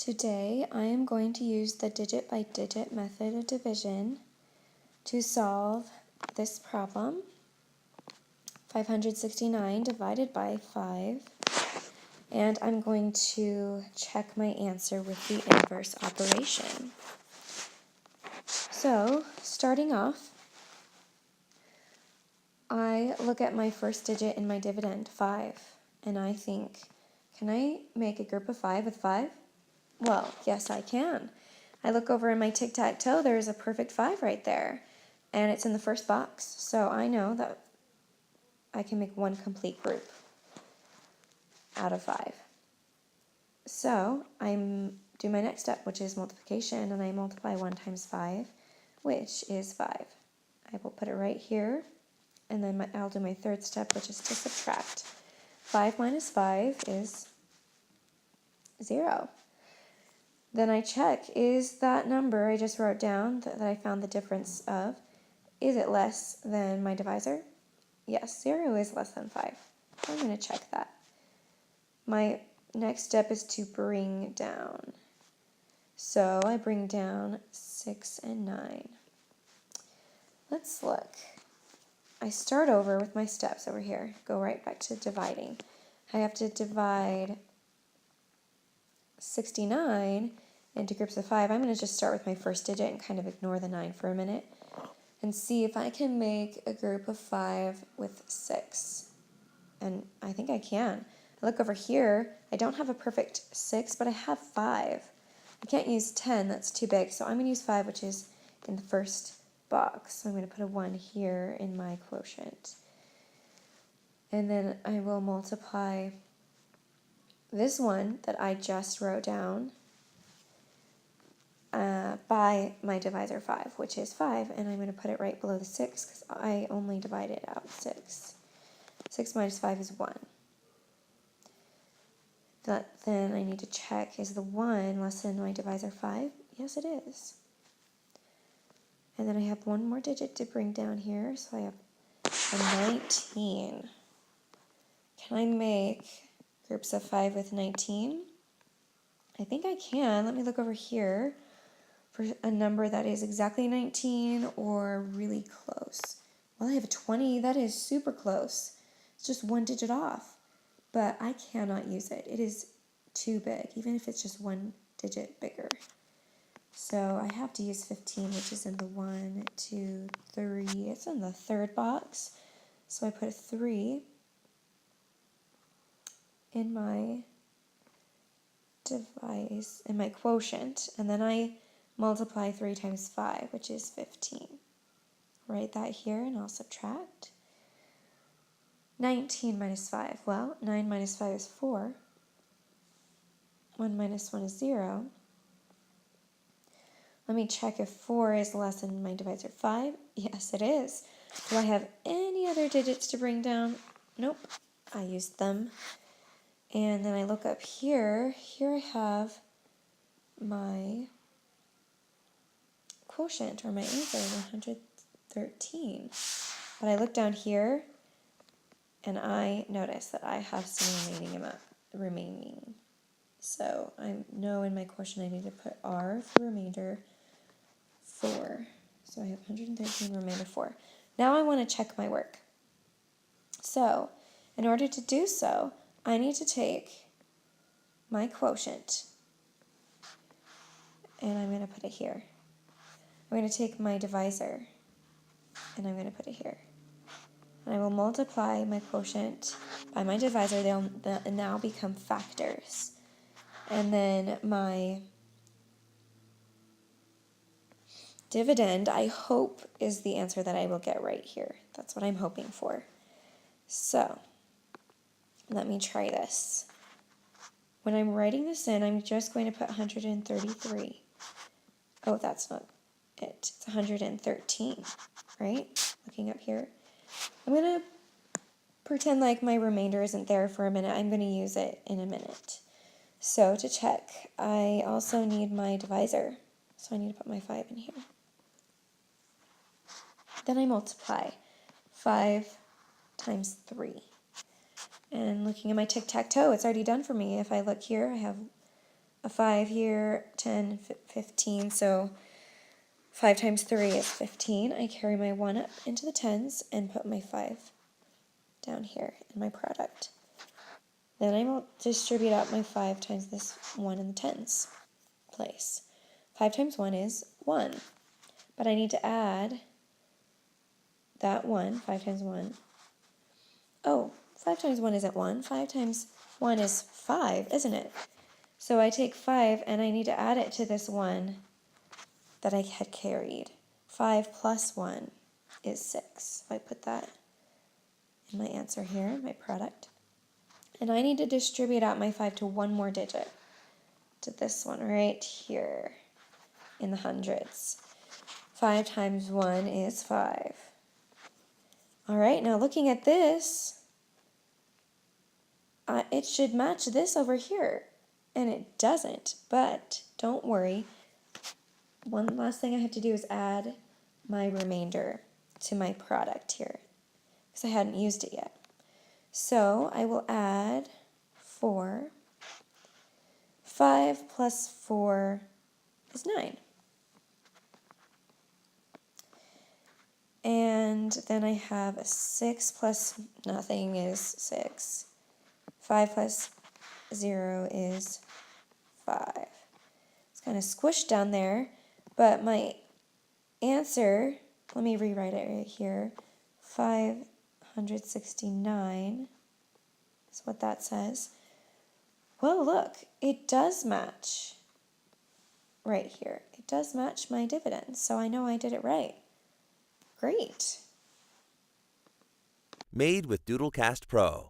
Today I am going to use the digit by digit method of division to solve this problem. 569 divided by 5, and I'm going to check my answer with the inverse operation. So, starting off, I look at my first digit in my dividend, 5, and I think, can I make a group of 5 with 5? Well, yes, I can. I look over in my tic-tac-toe, there's a perfect 5 right there, and it's in the first box, so I know that I can make one complete group out of 5. So I do my next step, which is multiplication, and I multiply 1 times 5, which is 5. I will put it right here, and then I'll do my third step, which is to subtract. 5 minus 5 is 0. Then I check, is that number I just wrote down that I found the difference of, is it less than my divisor? Yes, 0 is less than 5. So I'm going to check that. My next step is to bring down. So I bring down 6 and 9. Let's look. I start over with my steps over here. Go right back to dividing. I have to divide 69 into groups of 5. I'm going to just start with my first digit and kind of ignore the 9 for a minute and see if I can make a group of 5 with 6. And I think I can. I look over here. I don't have a perfect 6, but I have 5. I can't use 10. That's too big. So I'm going to use 5, which is in the first box. So I'm going to put a 1 here in my quotient. And then I will multiply this one that I just wrote down by my divisor 5, which is 5, and I'm going to put it right below the 6 because I only divided out 6. 6 minus 5 is 1. Then I need to check, is the 1 less than my divisor 5? Yes, it is. And then I have one more digit to bring down here, so I have a 19. Can I make groups of 5 with 19? I think I can. Let me look over here for a number that is exactly 19 or really close. Well, I have a 20. That is super close. It's just one digit off. But I cannot use it. It is too big, even if it's just one digit bigger. So I have to use 15, which is in the 1, 2, 3. It's in the third box. So I put a 3 in my in my quotient, and then I multiply 3 times 5, which is 15. Write that here, and I'll subtract. 19 minus 5. Well, 9 minus 5 is 4. 1 minus 1 is 0. Let me check if 4 is less than my divisor 5. Yes, it is. Do I have any other digits to bring down? Nope. I used them. And then I look up here. Here I have my quotient, or my answer, 113. But I look down here, and I notice that I have some remaining. So I know in my quotient I need to put R for remainder 4. So I have 113 remainder 4. Now I want to check my work. So in order to do so, I need to take my quotient, and I'm going to put it here. I'm going to take my divisor, and I'm going to put it here. And I will multiply my quotient by my divisor. They'll now become factors. And then my dividend, I hope, is the answer that I will get right here. That's what I'm hoping for. So let me try this. When I'm writing this in, I'm just going to put 133. Oh, that's not it. It's 113, right? Looking up here. I'm going to pretend like my remainder isn't there for a minute. I'm going to use it in a minute. So to check, I also need my divisor. So I need to put my 5 in here. Then I multiply 5 times 3. And looking at my tic-tac-toe, it's already done for me. If I look here, I have a 5 here, 10, 15, so 5 times 3 is 15. I carry my 1 up into the tens and put my 5 down here in my product. Then I will distribute out my 5 times this 1 in the tens place. 5 times 1 is 1, but I need to add that 1, 5 times 1. Oh, 5 times 1 isn't 1. 5 times 1 is 5, isn't it? So I take 5 and I need to add it to this 1 that I had carried. 5 plus 1 is 6. So I put that in my answer here, my product. And I need to distribute out my 5 to one more digit, to this one right here in the hundreds. 5 times 1 is 5. All right, now looking at this, it should match this over here, and it doesn't, but don't worry. One last thing I have to do is add my remainder to my product here, because I hadn't used it yet. So I will add 4. 5 plus 4 is 9. And then I have a 6 plus nothing is 6. 5 plus 0 is 5. It's kind of squished down there, but my answer, let me rewrite it right here. 569 is what that says. Well, look, it does match right here. It does match my dividend, so I know I did it right. Great. Made with Doodlecast Pro.